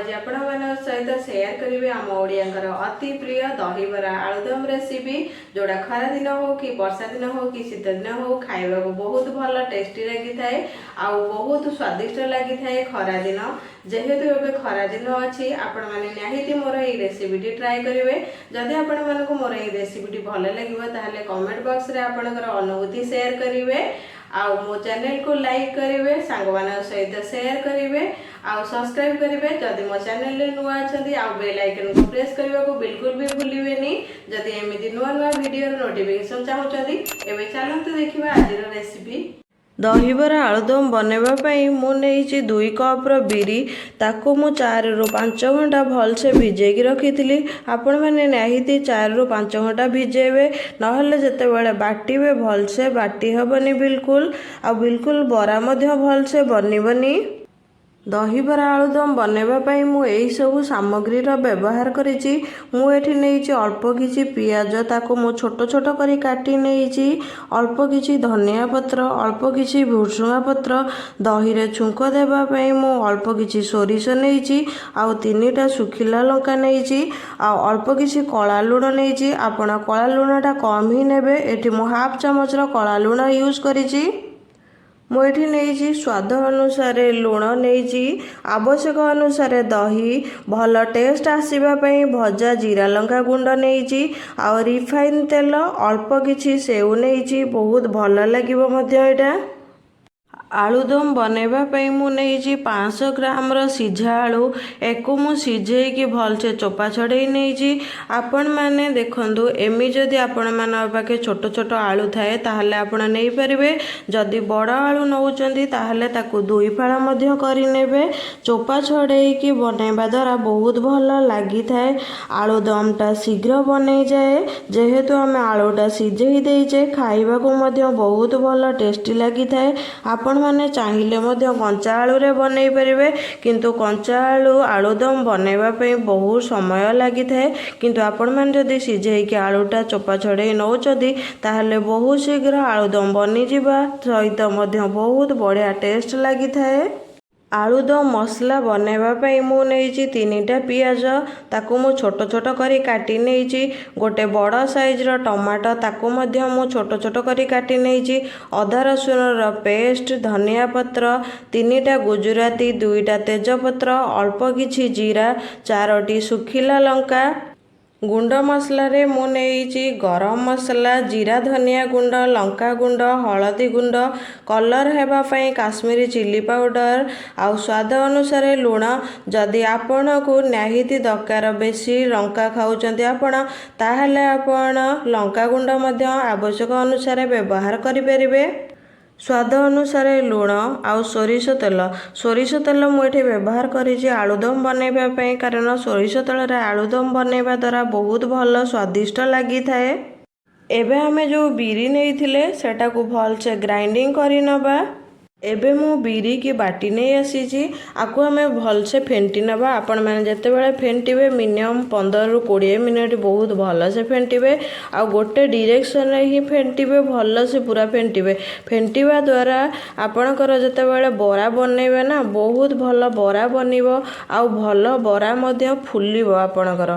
आज आपण सहित शेयर करी आम ओडियांकर अति प्रिय दहीबरा आलुदम रेसिपी जोड़ा खरा दिन हो कि वर्षा दिन हो कि शीत दिन हो खाइबा को बहुत भल टेस्टी लगी थाए आ बहुत स्वादिष्ट लगी थाए खरा दिन जेहेतु एबे खरा दिन अच्छी आपण मैंने निहाती मोर ये रेसिपी ट्राए करेंगे जदि आपण मानक मोर ये रेसिपी भल लगे ताहले कमेंट बॉक्स रे आपणकर अनुभूति शेयर करेंगे आउ मो चैनल को लाइक करेंगे सांग सहित शेयर करेंगे आउ सब्सक्राइब करेंगे जदि मो चैनल नुआ अच्छी आउ बेल आइकन को प्रेस करने को बिल्कुल भी भूलिबेनी जदि एमती नुआ नुआ वीडियो नोटिफिकेशन चाहूँगी एवं चलते देखा आज रेसिपी दहीबरा आलुदम बनवाई मुझे 2 कप्र बिरी ताकू मु 4 ରୁ 5 घंटा भलसे भिजेकी रखी थी। आपण मैंने निहाती 4 ରୁ 5 घंटा भिजेबे नहले जेतेबेले बाटिबे भलसे बाटी हेबनी बिल्कुल आ बिल्कुल बरा मध्य भलसे बनिबनी। दहीबरा आलुदम बनवाई मुझे सबू सामग्री व्यवहार करी अल्प किसी पियाज ताको मु छोट छोट करी काटी नहीं अल्प किसी धनिया पत्र अल्प किसी भुसुंगा पत्र दही रे छुंक देवाई मु अल्प किसी सोरिष नहीं आउ 3टा सुखिला लंका नहीं अल्प किसी कला लुण नहीं आपण कला लुणटा कम ही नेबे एठी मु हाफ चामच कला लुण यूज करी मुझे नहीं स्वाद अनुसार लुण नहीं आवश्यक अनुसार दही भल टेस्ट आसवाई भजा जीरा लंका गुंड नहीं आउ रिफाइन तेल अल्प किसी सेव नहीं बहुत भल लगे। आलुदम बनवाई मुझे 500 ग्राम सीझा आलू एक सीझे भलसे चोपा छड़े नहीं आपण मैंने देखु एमी जदि आपण मान पाखे छोट छोट आलू थाए ताहले आपण नहीं पारे जदि बड़ आलू नौचंदी ताहले ताकू 2 फाड़ा करने चोपा छड़े बनवा द्वारा बहुत भल लगी थाए आलुदमटा शीघ्र बन जाए जेहेतु आम आलूटा सीझे देचे खाइबा को बहुत भल टेस्टी लगी थाए। आपण माने चाहिए कंचा आलू रे बनई पारे किंतु कंचा आलू आलुदम बनवा बहुत समय लगी थाए किंतु आपण मैंने जदि सीझे आलूटा चोपा छड़े नौचंदी ताहले बहुत शीघ्र आलुदम बनी जावा सहित बहुत बढ़िया टेस्ट लगी थाए। आलुदम मसला बनवाई मुझे 3टा पियाज ताकू मु छोट छोट करी काटी नहीं गोटे बड़ साइजर टमाटो ताकू मु छोट छोट करी काटी नहीं अदा रसुन पेस्ट धनिया पत्र 3टा गुजराती 2टा तेजपत्र अल्प किछि जीरा 4टी सुखिला लंका गुंड मसला रे मु नहीं गरम मसला जीरा धनिया गुंड लंका गुंड हलदी गुंड कलर हेबाई काश्मीरी चिली पाउडर आउ स्वाद अनुसार लुण जदि आपण को निहाती दरकार बेसी लंका खाऊचंती आपण ताहले आपण लंका गुंड आवश्यक अनुसार व्यवहार करें। स्वाद अनुसार लुण आउ सोरिष तेल मुझे व्यवहार करी आलुदम बनवाई कारण सोरिष तेल आलुदम बनवा द्वारा बहुत भल स्वादिष्ट लगी थाए। एबे हमें जो बिरी नहीं थिले सेटा को भल से ग्राइंडिंग करी नबा एबे मु बिरी की बाटी नहीं आसी आपको आम भलसे फेंटी नवा आपण मैंने जितेबाला फेंटे मिनिमम 15 ରୁ 20 मिनट बहुत भल से फेंटे आ गोटे डिरेक्शन ही फेंटे भल से पूरा फेंटे फेंटा द्वारा आपणकर जितेबाला बरा बनइबे ना बहुत भल बरा बनिबो आ भल बरा मध्य फुलिबो आपणकर।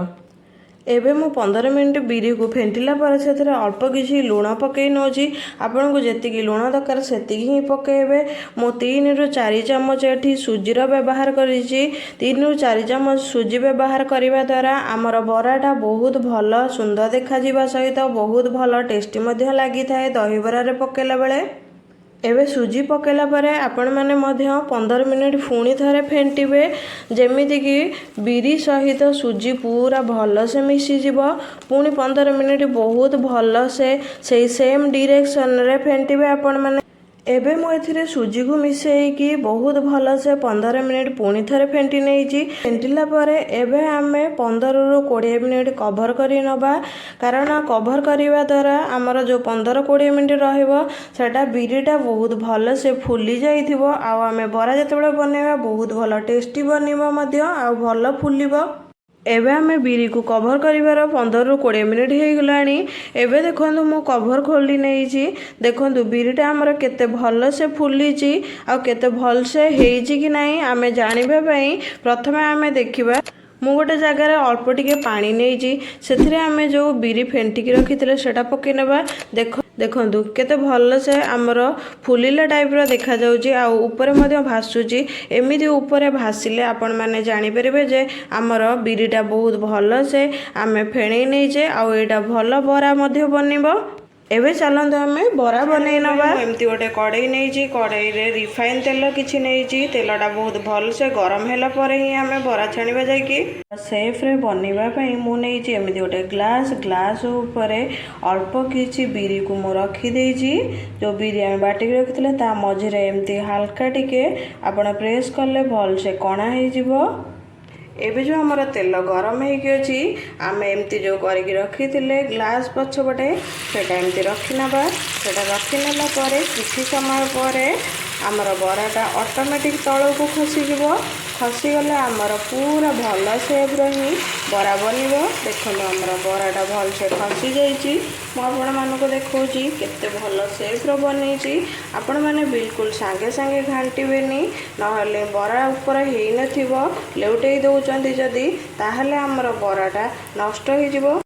एबे मु 15 मिनट बिरी को फेंटिला पर से अल्प किसी लुण पकई नौची आपन को जेतिकी लुण दरकार सेतिकी ही पकेबे। मु 3 ରୁ 4 चामच एठी सुजीर व्यवहार करिछि 3 ରୁ 4 चामच सुजी व्यवहार करने द्वारा आमर बराटा बहुत भल सुंदर देखा जिबा सहित बहुत भल टेस्टी मध्य लगी थाए दहीबरा रे पकेला बेले। एबे सुजी पकेला परे आपण माने 15 मिनट पुणी थरे फेंटिबे जेमिति कि बिरी सहित सुजी पूरा भल से मिसी जीवो पुणी 15 मिनट बहुत भल से सेम डायरेक्शन रे फेंटिबे आपण माने। एबे मु एथिरे सुजी को मिसेईकी बहुत भल से 15 मिनट पुणी थरे फेंटी नहीं फेंटिला परे एबे आमे 15 ରୁ 20 मिनट कवर करी नबा कारण कवर करिवा द्वारा आमर जो 15-20 मिनट रहिबो सेटा बिरीटा बहुत भल से फुली जाइथिबो आ आमे बरा जतेबेले बनेबा बहुत भल टेस्टी बनिबो मध्य आ भल फुलिबो। एबे आमे बिरी को कभर करिवार 15 ରୁ 20 मिनिट हो गलानी। एबे देखंतु मो कभर खोली नहीं छी। देखंतु बिरीटा हमर केते भल से फुली छी आ केते भल से हेई कि नहीं आमे जानिबा पई प्रथमे आमे देखिबा। मु गोटे जगार अल्प टिके पानी नहीं से आमे जो बिरी फेंटिकी रखी सेटा पकई नबा। देखंतु केते भल से आमर फुलिला टाइप रो देखा जाउची आ ऊपर मध्ये भासुची। एमिति ऊपर भासिले आपण माने जानि परिबे जे आमर बिरीटा बहुत भल से आमे फेणई नहीं जे आ एटा भल बरा मध्ये बनिबो। एबे चलंतु आमे बरा बनै नबा। एमती गोटे कड़ाई नहीं कड़ाई रे रिफाइन तेल किछि नहीं तेलटा बहुत भल से गरम होला परे ही आमे बरा छानिबा जायकी सेफ रे बनिबा पई मु नहीं एमती गोटे ग्लास ऊपर अल्प किछि बिरी को मु रखी देइछि। जो बिरी आमे बाटी के रखितले ता मझिरे एमती हल्का टिके आपण प्रेस करले भल से कणा हे जिवो। एबे जो हमारा तेल गरम होगी आमे एमती जो करके रखी थे ग्लास पछपटे सेटा एमती रखी नबा। सेटा रखी नेला परे किछि समय परे आमर बराटा ऑटोमेटिक तल को खसी गले आमर पूरा भल सेप रही बरा बनिबो। देखो आमर बराटा भल से खसी जाइए। मुझे आपको देखौची केते भल सेप रो बनी। आपण माने बिल्कुल सांगे सांगे घांटीबेनी नहले बरा ऊपर हेई नथिबो लेउटेई दउचंती जदी ताहले आमर बराटा नष्ट हो जिवो।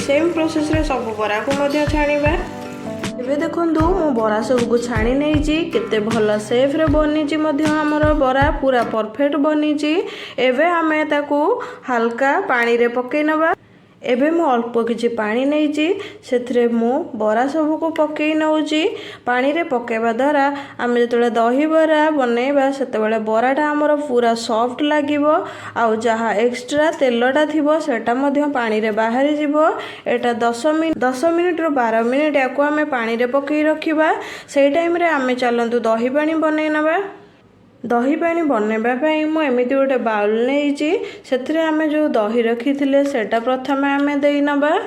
सेम प्रोसेस रे सब बरा को मध्य छाणीबा। एबे देखंतु मो बरा सब को छाणी नेइची केते भल सेफ रे बनिची मध्य हमर बरा पूरा परफेक्ट बनिची। एबे हमें ताकू हल्का पानी रे पकई नबा। एबे मु अल्प किछि पानी नेइची सेथरे मु बरा सब को पकई नउची। पानी रे पकेबा द्वारा आमे जतले दही बरा बनेबा सेतेबेले बराटा हमर पूरा सॉफ्ट लागिबो आ जहा एक्स्ट्रा तेलटा थिबो सेटा मध्य पानी रे बाहरी जिवो। एटा 10 मिनिट रो 12 मिनिट याको आमे पानी रे पकई रखिबा। सेई टाइम रे आमे चलंतु दही पानी बनै नबा। दही पानी बनैबा पई मु एमिति गोटे बाउल नेइची सेथरे आमे जो दही रखिथिले सेटा प्रथमे आमे देई नबा।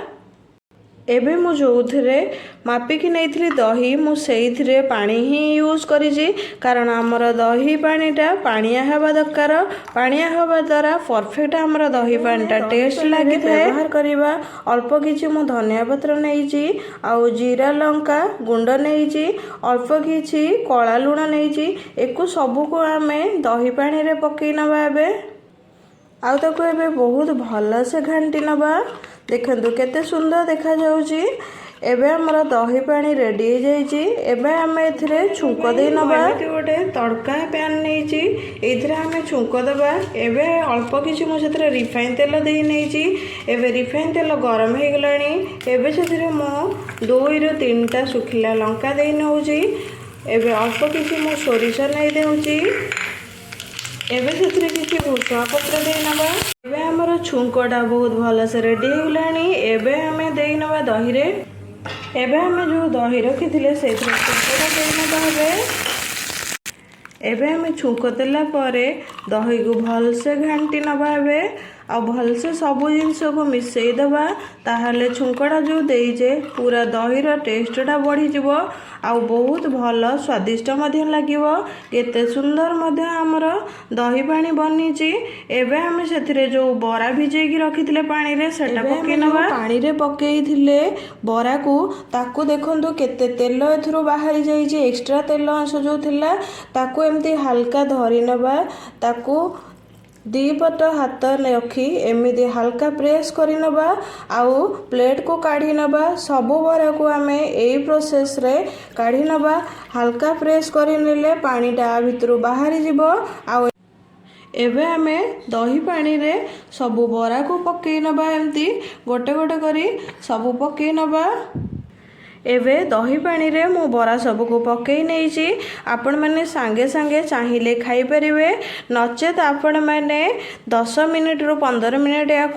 एबे मु जोउथरे मापिकी नैथिली दही मु सेइथिरे पानी ही यूज करिजी कारण हमर दही पानीटा पानिया हवा दरकार। पानिया हवा द्वारा परफेक्ट हमर दही पानीटा टेस्ट लागि व्यवहार करिबा। अल्प किछि मु धनिया पत्र नेइजी आ जीरा लंका गुंड नेइजी अल्प किछि कला लुण नेइजी। एकु सबु को आमे दही पानी रे पकई नबा। एबे आउ ताको एबे बहुत भल से घांटी नबा। देखंतु केते सुंदर देखा जाउची। एबे हमर दही पानी रेडी हो जाइची। एबे हमें एथिरे छुंक दे नबा। गोटे तड़का पैन नेइची एथिरे हमें छुंक दबा। एबे अल्प किछि मु सेथरे रिफाइन तेल देई नेइची। एबे रिफाइन तेल गरम हो गलानी। एबे सेथरे मु 2 ରୁ 3टा सुखिला लंका देई नउची। एबे अल्प किछि मु सोरिष नै देउची। एबे सेथरे किछि भुसुआ पत्र देई नबा। एबे हमर छुंकटा बहुत भल से रेडी हो गलानी। एबे हमें देई नबा दही रे। एबे हमें जो दही रखिथिले सेथरे छुंकटा देई नबा। एबे हमें छुंक देला परे दही को भल से घांटी नबा। एबे आ भल से सब जिनस को मिसई दबा ताहले छुंकटा जो देइजे पूरा दहीर टेस्टटा बढ़ी जिवो आ बहुत भल स्वादिष्ट मध्य लागिवो। केते सुंदर मध्य हमर दही पानी बनीची। एबे हमें सेथिरे जो बरा भिजेई की रखिथिले पानी रे सेटा पकई नबा। पानी रे पकई थिले बरा को ताकू देखंतु केते तेल एथरो बाहरी जाईची। एक्स्ट्रा तेल अंश जो थिला ताकू एमती हल्का धरी नबा। ताकू दी पट हाथ रखी एमिदी हल्का प्रेस करी नबा आउ प्लेट को काढ़ी नबा। सबु बरा को आमे एई प्रोसेस रे काढ़ी नबा। हल्का प्रेस करी नेले पानीटा भितरु बाहरी जिवो। आउ एबे आमे दही पानी रे सबु बरा को पकई नबा। एमती गोटे गोटे करी सबु पकई नबा। एबे दही पानी रे मु बरा सबको पकई नहीं आपण मैंने सांगे सांगे चाहिए खाईपर नचेत आपण मैंने 10 मिनिट रु 15 मिनिट या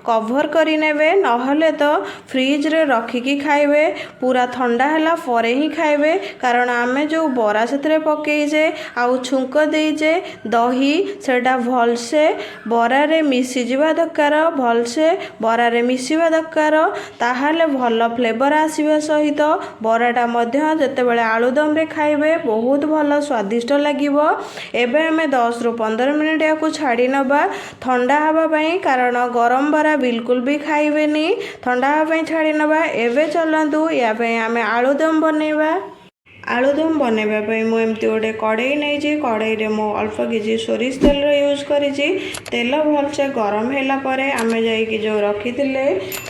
कभर करने नहले तो फ्रिज रे रखिकी खाइबे पूरा ठंडा है परे ही खाइबे कारण आमे जो बरा से पकईजे आउ छुंक देजे दही सेटा भलसे बरा रे मिसी जिबा दरकार भलसे बरा रे मिसिबा दरकार ताहाले भल फ्लेवर आसीबा सहित तो बराटा मध्य जेतेबेले आलुदम रे खाइबे बहुत भल स्वादिष्ट लागिबो। एबे हमें 10 रु 15 मिनिट या छाड़ी नबा ठंडा हवा पई कारण गरम बरा बिल्कुल भी खाइबेनी ठंडा हवा पई छाड़ी नबा। एबे चलंतु या पई हमें आलुदम बनेबा। आलुदम बनैबा पई मु एमती गोटे कड़ई नहीं कड़ई रे मु अल्प किसी सोरिष तेल यूज करी तेल भलसे गरम होला परे आमे जाइकी जो रखिथिले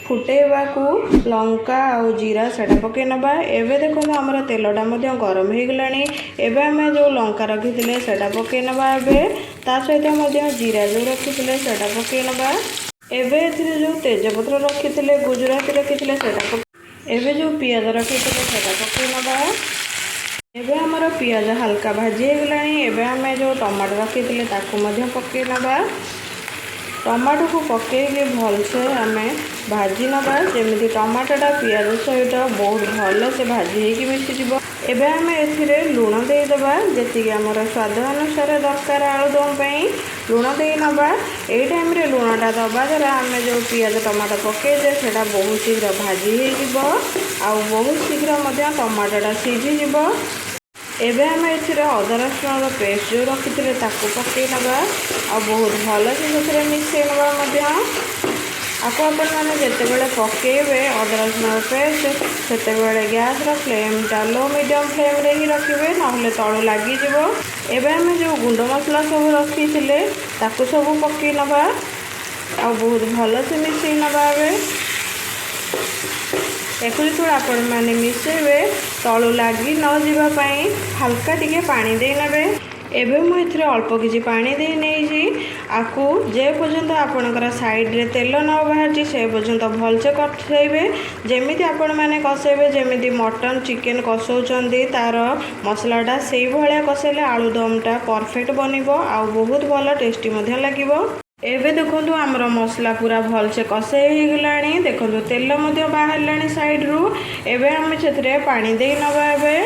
फुटेबा को लंका आउ जीरा सेटा पके नबा। एबे देखो हमर तेलटा मध्य गरम हो गलानी एबे आमे जो लंका रखिथिले सेटा पके नबा एबे ता सहित मध्य जीरा जो रखिथिले सेटा पके नबा। एबे एथिरे जो तेजपत्र रखिथिले गुजराती रखिथिले सेटा एबे जो पियाज रखिथिले सेटा पके नबा। एबे हमर पियाज हल्का भाजी गलानी एबे हमें जो टमाटो रखी ताकू मध्य पके नबा। टमाटो को पकईके भलसे आमे भाजी नबा जमी टमाटोटा पियाज सहित बहुत भल से भाजी होगी मिसीज। एबे आमे एथिरे लुण देदेबा जी आमर स्वाद अनुसार दरकार आलुदम पई लुण दे नबा। एई टाइम रे लुणटा दबा द्वारा आमे जो पियाज टमाटो पकईजे सेटा बहुत शीघ्र भाजी हो बहुत शीघ्र मध्य टमाटोटा सीझी जिवो। एबे आमे एथिरे अदा रसुण पेस्ट जो रखिथिले ताकू पकई नबा बहुत भल से मिसई नबा मध्य। आपको आपण मैंने जितेबाला पकेबे अदा रसुण पेस्ट सेतेबाला गैस फ्लेमटा लो मीडियम फ्लेम रे ही रखिबे नहले तळु लागी जिवो। एबे हमें जो गुंड मसला सब रखिथिले ताकू सब पकई नबा बहुत भल से मिसई नबा। एकुरी थोड़ा आपण मैंने मिसेबे तलु लगी न जावाई हल्का टिके पानी दे नेबे। एबे मु एथिरे अल्प किछि पानी दे नेइछि आकु जे पर्यंत आपणकर साइड रे तेल न बाहरछि से पर्यंत भलसे कसेइबे जेमिति आपण माने कसेइबे जेमिति मटन चिकेन कसौचंदी तार मसलाटा सेई भलिया कसेले आलुदमटा परफेक्ट बनिबो आ बहुत भल टेस्टी मध्य लागिबो। एबे देखो आमर मसला पूरा भलसे कषाई हो गलानी देखो तेल मध्य बाहर साइड रू। एबे आम से पानी दे नबा। एबे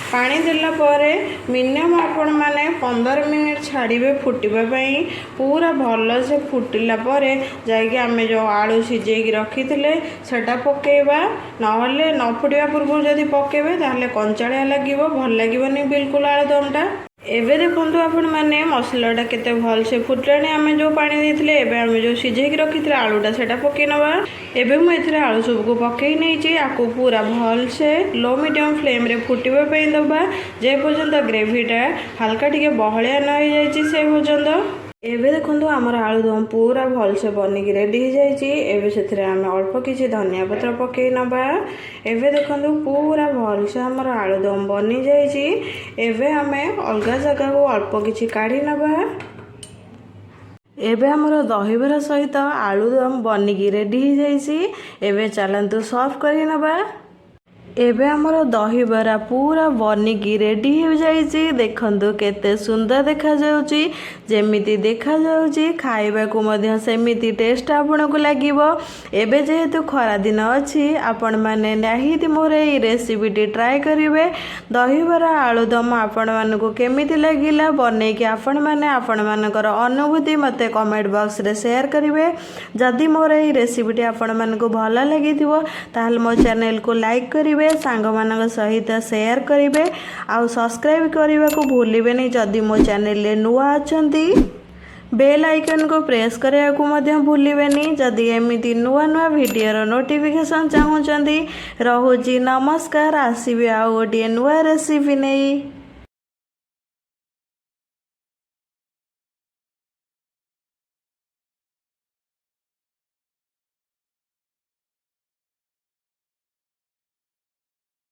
पानी देला परे मिनिमम आपण माने 15 मिनिट छाड़िबे फुटिबाई पूरा भल से फुटिला परे जाइके आमे जो आलू सिझेकी रखिथिले सेटा पकेबा नहले न फुटिबा पूर्व जदि पकेबे ताहले कंचाळिया लागिबो भल लागिबोनी बिल्कुल आलुदमटा। एबे देखो आपण माने मसलाटा केते भल से फुटलानी आमे जो पानी देथिले एबे आमे जो सिझेकी रखिथिले आलूटा सेटा पके नबा। एबे मु एथिरे आलू सबको पकई नैछि आकु पूरा भल से लो मीडियम फ्लेम रे फुटिबा पई दबा जे पर्यंत ग्रेवीटा हल्का टिके बहलिया न हो जाइछि से पर्यंत। एबे देखो आमर आलुदम पूरा भल से बनिकी रेडी हो जाइछि। एबे सेथिरे आमे अल्प किछि धनिया पत्र पकई नबा। एबे देखो पूरा भल से आमर आलुदम बनी जाइछि। एबे आमे अलगा जगह को अल्प किछि काढी नबा। एबे आमर दहीबरा सहित आलुदम बनिकी रेडी हो जाइछि। एबे चलंतु सर्व करि नबा। एबे आमर दहीबरा पूरा बनिकी रेडी हो जाइछि। देखंतु केते सुंदर देखा जाउछि जेमिति देखा जाउछि खाइबा को मध्य सेमिति टेस्ट आपन को लागिवो। एबे जेहेतु खरा दिन अछि आपण माने निहिति मोर ए रेसिपीटी ट्राई करिवे। दहीबरा आलुदम आपण मान को केमिति लागिला बनै कि आपण माने आपण मानकर अनुभूति मते कमेंट बॉक्स रे शेयर करिवे। जदि मोर ए रेसिपीटी आपण मान को भल लागिथिवो ताहले मो चैनल को लाइक करिवे सांग मानक सहित शेयर करिवे आउ सब्सक्राइब करने को भूलिबेनी। जदि मो चैनल ले नुआ अछंती बेल आइकन को प्रेस करने को मध्य भूलिबेनी। जदि एमिति नुआ नुआ वीडियो नोटिफिकेशन चाहूचंदी रहुची नमस्कार। आसीबे आ गोटे नुआ रेसिपी नहीं।